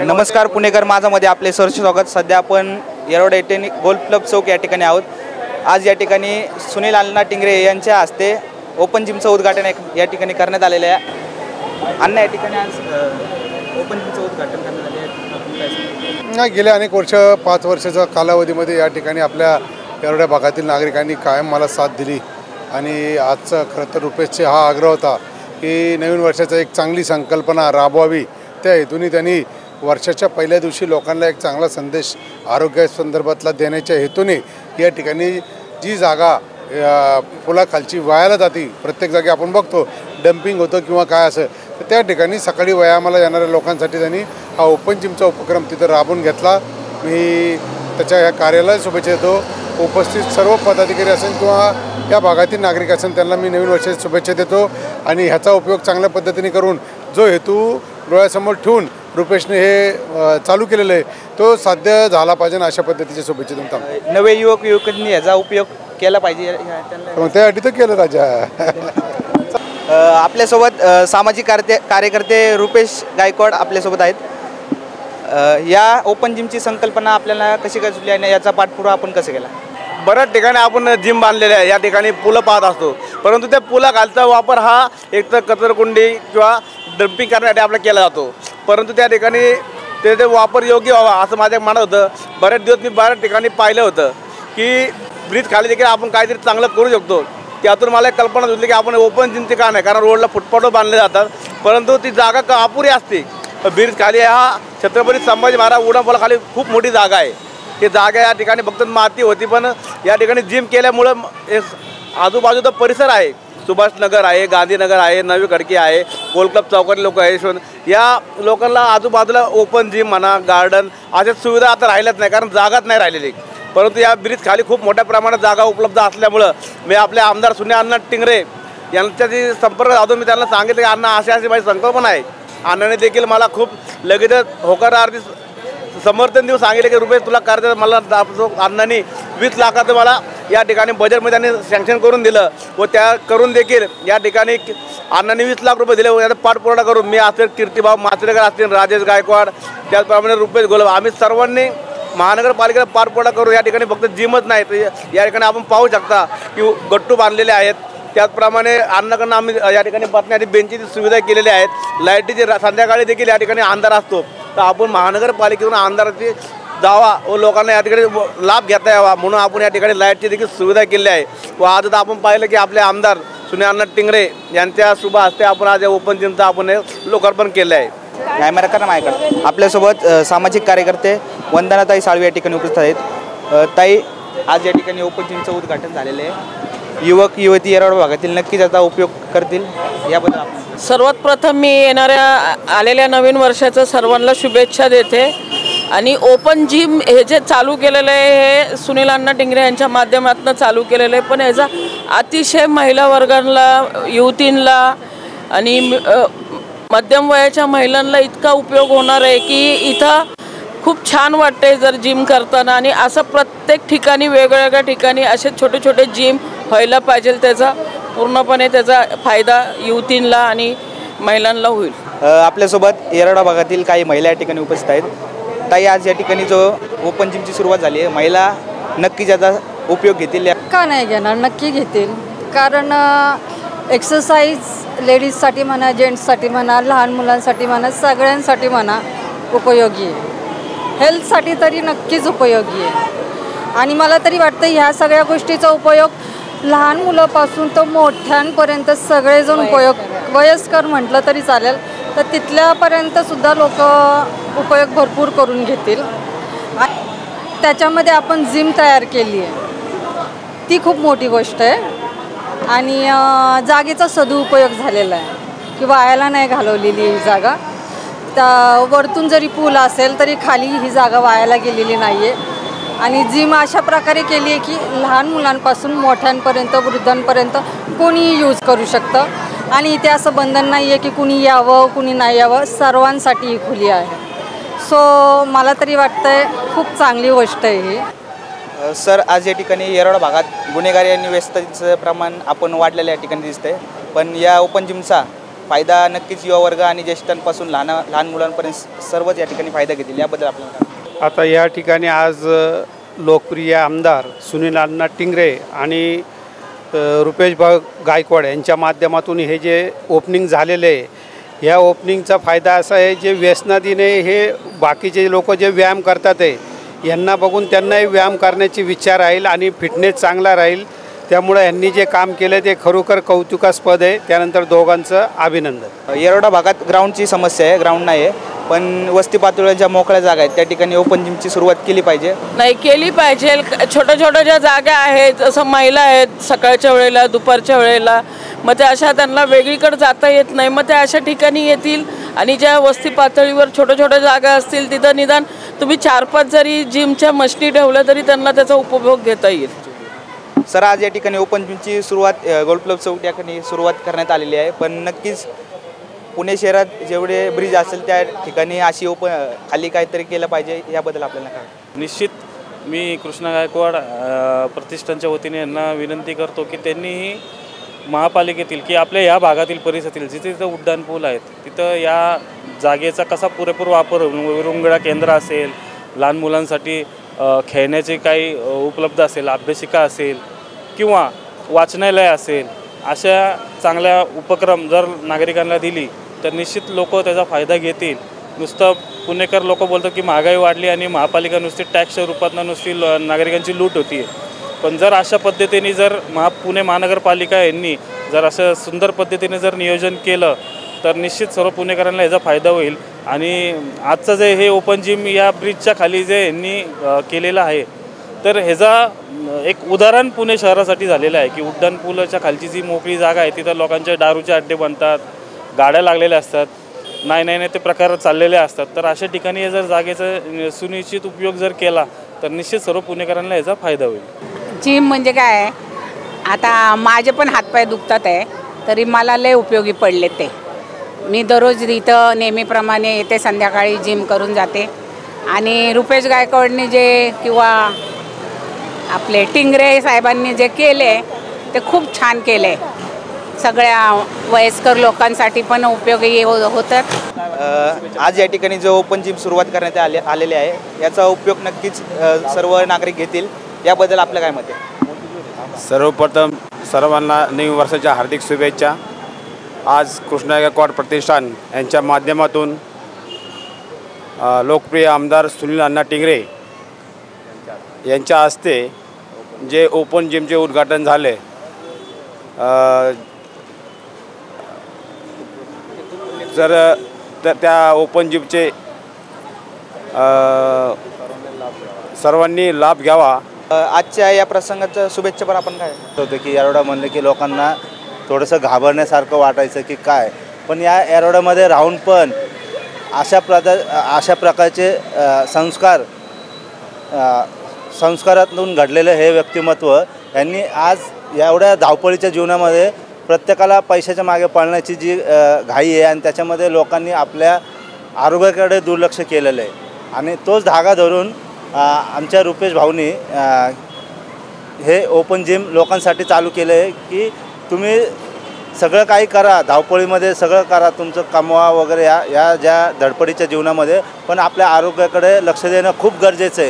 नमस्कार पुणेकर माझामध्ये आपले सहर्ष स्वागत। सध्या आपण येरोड येथे गोल्फ क्लब चौक या ठिकाणी आहोत। आज या ठिकाणी सुनील अण्णा टिंगरे यांच्या हस्ते ओपन जिमचं उद्घाटन या ठिकाणी करण्यात आलेले आहे। अण्णा या ठिकाणी आज ओपन जिमचं उद्घाटन करण्यात आले आहे। गेल्या अनेक वर्ष 5 वर्षाच्या कालावधीमध्ये या ठिकाणी आपल्या येरोड भागातील नागरिकांनी कायम मला साथ दिली आणि आजचा खरं तर रुपेशचा हा आग्रह होता की नवीन वर्षाचा एक चांगली संकल्पना राबवावी। त्या हेतूने त्यांनी वर्षाच्या पहिल्या दिवशी लोकांना एक चांगला संदेश आरोग्यासंदर्भातला देण्याच्या हेतूने या ठिकाणी जी जागा पुलाखालची वायाला जाते, प्रत्येक जागी आपण बघतो डम्पिंग होतं किंवा काय असं, तर त्या ठिकाणी सकाळी व्यायामाला येणाऱ्या लोकांसाठी त्यांनी हा ओपन जिमचा उपक्रम तिथं राबवून घेतला। मी त्याच्या या कार्याला शुभेच्छा देतो। उपस्थित सर्व पदाधिकारी असेल किंवा या भागातील नागरिक असेल त्यांना मी नवीन वर्षाची शुभेच्छा देतो आणि ह्याचा उपयोग चांगल्या पद्धतीने करून जो हेतू डोळ्यासमोर ठेवून रुपेशने हे चालू केलेलं आहे तो साध्य झाला पाहिजे अशा पद्धतीच्या शुभेच्छा देतो। नवे युवक युवकांनी याचा उपयोग केला पाहिजे मग त्यासाठी तर केलं राजा। आपल्यासोबत सामाजिक कार्यकर्ते रुपेश गायकवाड आपल्यासोबत आहेत। या ओपन जिमची संकल्पना आपल्याला कशी काय सुचली आणि याचा पाठपुरावा आपण कसं केला? बऱ्याच ठिकाणी आपण जिम बांधलेले आहे, या ठिकाणी पुलं पाहत असतो, परंतु त्या पुलाखालचा वापर हा एक तर कचरकुंडी किंवा डम्पिंग करण्यासाठी आपला केला जातो, परंतु त्या ठिकाणी त्याचा वापर योग्य व्हावा असं माझ्या मनात होतं। बरेच दिवस मी बऱ्याच ठिकाणी पाहिलं होतं की ब्रिज खाली देखील आपण काहीतरी चांगलं करू शकतो। त्यातून मला एक कल्पना सुचली की आपण ओपन जिमचे का नाही, कारण रोडला फुटपाथ बांधले जातात परंतु ती जागा अपुरी असते। ब्रिज खाली हा छत्रपती संभाजी महाराज उड्डाणपुलाखाली खूप मोठी जागा आहे। ही जागा या ठिकाणी फक्त माती होती, पण या ठिकाणी जिम केल्यामुळं आजूबाजूचा परिसर आहे, सुभाषनगर आहे, गांधीनगर आहे, नवी खडकी आहे, गोल्फ क्लब चौकातले लोक आहे, या लोकांना आजूबाजूला ओपन जिम म्हणा गार्डन अशा सुविधा आता राहिल्याच नाही, कारण जागाच नाही राहिलेली। परंतु या ब्रिज खाली खूप मोठ्या प्रमाणात जागा उपलब्ध असल्यामुळं मी आपले आमदार सुनील अण्णा टिंगरे यांच्याशी संपर्क साधून मी त्यांना सांगितलं की अण्णा अशी माझी संकल्पना आहे। अण्णाने देखील मला खूप लगेचच होकारार्थी समर्थन देऊन सांगितले की रुपेश तुला कार्य मला अण्णांनी 20 लाखाचं मला या ठिकाणी बजेटमध्ये त्यांनी सँक्शन करून दिलं व त्या करून देखील या ठिकाणी अण्णांनी 20 लाख रुपये दिले व याचा पाठपुरावा करून मी असेल, कीर्तिभाऊ माचरेकर असतील, राजेश गायकवाड, त्याचप्रमाणे रुपेश गोलब, आम्ही सर्वांनी महानगरपालिकेला पाठपुरावा करू। या ठिकाणी फक्त जिमच नाही तर या ठिकाणी आपण पाहू शकता की गट्टू बांधलेले आहेत, त्याचप्रमाणे अण्णाकडनं आम्ही या ठिकाणी बसण्याची बेंचीची सुविधा केलेली आहेत, लाईटीची संध्याकाळी देखील या ठिकाणी अंधार असतो, तर आपण महानगरपालिकेतून अंधाराची जावा व लोकांना या ठिकाणी लाभ घेता यावा म्हणून आपण या ठिकाणी लाईटची देखील सुविधा केली आहे। व आज आपण पाहिलं की आपले आमदार सुनील अण्णा टिंगरे यांच्या शुभ हस्ते आपण आज ओपन जिमचं आपण लोकार्पण केलं आहे। कॅमेरा माझ्याकडे आपल्यासोबत सामाजिक कार्यकर्ते वंदनाताई साळवे या ठिकाणी उपस्थित आहेत। ताई, आज या ठिकाणी ओपन जिमचं उद्घाटन झालेलं आहे, युवक युवती येरोड भागातील नक्की त्याचा उपयोग करतील याबद्दल आपण? सर्वात प्रथम मी येणाऱ्या आलेल्या नवीन वर्षाचं सर्वांना शुभेच्छा देते आणि ओपन जिम हे जे चालू केलेलं आहे हे सुनील अण्णा टिंगरे यांच्या माध्यमातून चालू केलेलं आहे, पण याचा अतिशय महिला वर्गांना, युवतींना आणि मध्यम वयाच्या महिलांना इतका उपयोग होणार आहे की इथं खूप छान वाटते जर जिम करताना, आणि असं प्रत्येक ठिकाणी वेगवेगळ्या ठिकाणी असे छोटे छोटे जिम व्हायला पाहिजे, त्याचा पूर्णपणे त्याचा फायदा युवतींना आणि महिलांना होईल। आपल्यासोबत येरोड भागातील काही महिला या ठिकाणी उपस्थित आहेत। ताई, आज या ठिकाणी जो ओपन जिमची सुरुवात झाली आहे, महिला नक्की त्याचा उपयोग घेतील का नाही घेणार? नक्की घेतील, कारण एक्सरसाइज लेडीजसाठी म्हणा, जेंट्ससाठी म्हणा, लहान मुलांसाठी म्हणा, सगळ्यांसाठी म्हणा उपयोगी आहे, हेल्थसाठी तरी नक्कीच उपयोगी आहे। आणि मला तरी वाटतं ह्या सगळ्या गोष्टीचा उपयोग लहान मुलापासून तर मोठ्यांपर्यंत सगळेजण उपयोग, वयस्कर म्हटलं तरी चालेल, तर तिथल्यापर्यंतसुद्धा लोक उपयोग भरपूर करून घेतील। त्याच्यामध्ये आपण जिम तयार केली आहे, ती खूप मोठी गोष्ट आहे आणि जागेचा सदुपयोग झालेला आहे की वायाला नाही घालवलेली ही जागा। त्या वरतून जरी पूल असेल तरी खाली ही जागा वायाला गेलेली नाही आहे आणि जिम अशा प्रकारे केली आहे की लहान मुलांपासून मोठ्यांपर्यंत, वृद्धांपर्यंत कोणीही यूज करू शकतं आणि इथे असं बंधन नाही आहे की कुणी यावं कुणी नाही यावं, सर्वांसाठी ही खुली आहे। सो मला तरी वाटतं आहे खूप चांगली गोष्ट आहे ही। सर, आज या ठिकाणी येरोड भागात गुन्हेगारी आणि व्यस्ततेचं प्रमाण आपण वाढलेलं या ठिकाणी दिसतंय, पण या ओपन जिमचा फायदा नक्कीच युवा वर्ग आणि ज्येष्ठांपासून लहान मुलांपर्यंत सर्वच या ठिकाणी फायदा घेतील, याबद्दल आपल्याला काय? आता या ठिकाणी आज लोकप्रिय आमदार सुनील अण्णा टिंगरे आणि रुपेश गायकवाड यांच्या माध्यमातून हे जे ओपनिंग झालेले आहे, या ओपनिंगचा फायदा असा आहे, जे व्यसनाधीने हे बाकीचे लोक जे व्यायाम करतात आहे यांना बघून त्यांनाही व्यायाम करण्याची विचार राहील आणि फिटनेस चांगला राहील. त्यामुळे यांनी जे काम केलं ते खरोखर कौतुकास्पद आहे. त्यानंतर दोघांचं अभिनंदन. येरवडा भागात ग्राउंडची समस्या आहे, ग्राउंड नाही आहे, पण वस्ती पातळीवर ज्या मोकळ्या जागा आहेत त्या ठिकाणी ओपन जिमची सुरुवात केली पाहिजे. नाही केली पाहिजे. छोट्या ज्या जागा आहेत, जसं महिला आहेत सकाळच्या वेळेला दुपारच्या वेळेला, मग त्या अशा त्यांना वेगळीकडे जाता येत नाही, मग त्या अशा ठिकाणी येतील. आणि ज्या वस्ती पातळीवर छोट्या जागा असतील तिथं निदान तुम्ही 4-5 जरी जिमच्या मशिनी ठेवल्या तरी त्यांना त्याचा उपभोग घेता येईल. सर, आज या ठिकाणी ओपन जिमची सुरुवात गोल्फ क्लब चौक या ठिकाणी सुरुवात करण्यात आलेली आहे, पण नक्कीच पुणे शहरात जेवढे ब्रिज असेल त्या ठिकाणी अशी खाली काहीतरी केलं पाहिजे, याबद्दल आपल्याला काय? निश्चित मी कृष्णा गायकवाड प्रतिष्ठानच्या वतीने यांना विनंती करतो की त्यांनीही महापालिकेतील की आपल्या या भागातील परिसरातील जिथे तिथं उड्डाण पूल आहेत तिथं या जागेचा कसा पुरेपूर वापर, विरंगुळा केंद्र असेल, लहान मुलांसाठी खेळण्याचे काही उपलब्ध असेल, अभ्यासिका असेल किंवा वाचनालय असेल, अशा चांगल्या उपक्रम जर नागरिकांना दिली तर निश्चित लोक त्याचा फायदा घेतील. नुसतं पुणेकर लोक बोलतात की महागाई वाढली आणि महापालिका नुसती टॅक्सच्या रूपातनं नुसती नागरिकांची लूट होती आहे, पण जर अशा पद्धतीने जर पुणे महानगरपालिका यांनी जर असं सुंदर पद्धतीने जर नियोजन केलं तर निश्चित सर्व पुणेकरांना याचा फायदा होईल. आणि आजचं जे हे ओपन जिम या ब्रिजच्या खाली जे यांनी केलेलं आहे तर ह्याचा एक उदाहरण पुणे शहरासाठी झालेलं आहे की उड्डाण पुलाच्या खालची जी मोकळी जागा आहे तिथं लोकांचे दारूचे अड्डे बनतात, गाड्या लागलेल्या असतात, नाही ते प्रकार चाललेले असतात. तर अशा ठिकाणी जर जागेचा सुनिश्चित उपयोग जर केला तर निश्चित सर्व पुणेकरांना याचा फायदा होईल. जिम म्हणजे काय आहे, आता माझे पण हातपाय दुखतात आहे तरी मला लय उपयोगी पडले ते. मी दररोज इथं नेहमीप्रमाणे येते, संध्याकाळी जिम करून जाते. आणि रुपेश गायकवाडने जे किंवा आपले टिंगरे साहेबांनी जे केले ते खूप छान केले. सगळ्या वयस्कर लोकांसाठी पण उपयोगी होतात. आज या ठिकाणी जो ओपन जिम सुरुवात करण्यात आलेली आहे याचा उपयोग नक्कीच सर्व नागरिक घेतील, याबद्दल आपलं काय मत आहे? सर्वप्रथम सर्वांना नवीन वर्षाच्या हार्दिक शुभेच्छा. आज कृष्णा गायकवाड प्रतिष्ठान यांच्या माध्यमातून लोकप्रिय आमदार सुनील अण्णा टिंगरे यांच्या हस्ते जे ओपन जिमचे उद्घाटन झाले, जर त्या ओपन जिमचे सर्वांनी लाभ घ्यावा. आजच्या या प्रसंगाच्या शुभेच्छा पण आपण काय होतं की येरवडा म्हणलं की लोकांना थोडंसं घाबरण्यासारखं वाटायचं की काय, पण या येरवड्यामध्ये राहून पण अशा प्रकारचे संस्कारातून घडलेलं हे व्यक्तिमत्व यांनी आज एवढ्या धावपळीच्या जीवनामध्ये प्रत्येकाला पैशाच्या मागे पळण्याची जी घाई आहे आणि त्याच्यामध्ये लोकांनी आपल्या आरोग्याकडे दुर्लक्ष केलेलं आहे. आणि तोच धागा धरून आमच्या रुपेश भाऊनी हे ओपन जिम लोकांसाठी चालू केलं आहे की तुम्ही सगळं काही करा, धावपळीमध्ये सगळं करा, तुमचं कमवा वगैरे या ज्या धडपडीच्या जीवनामध्ये, पण आपल्या आरोग्याकडे लक्ष देणं खूप गरजेचं आहे.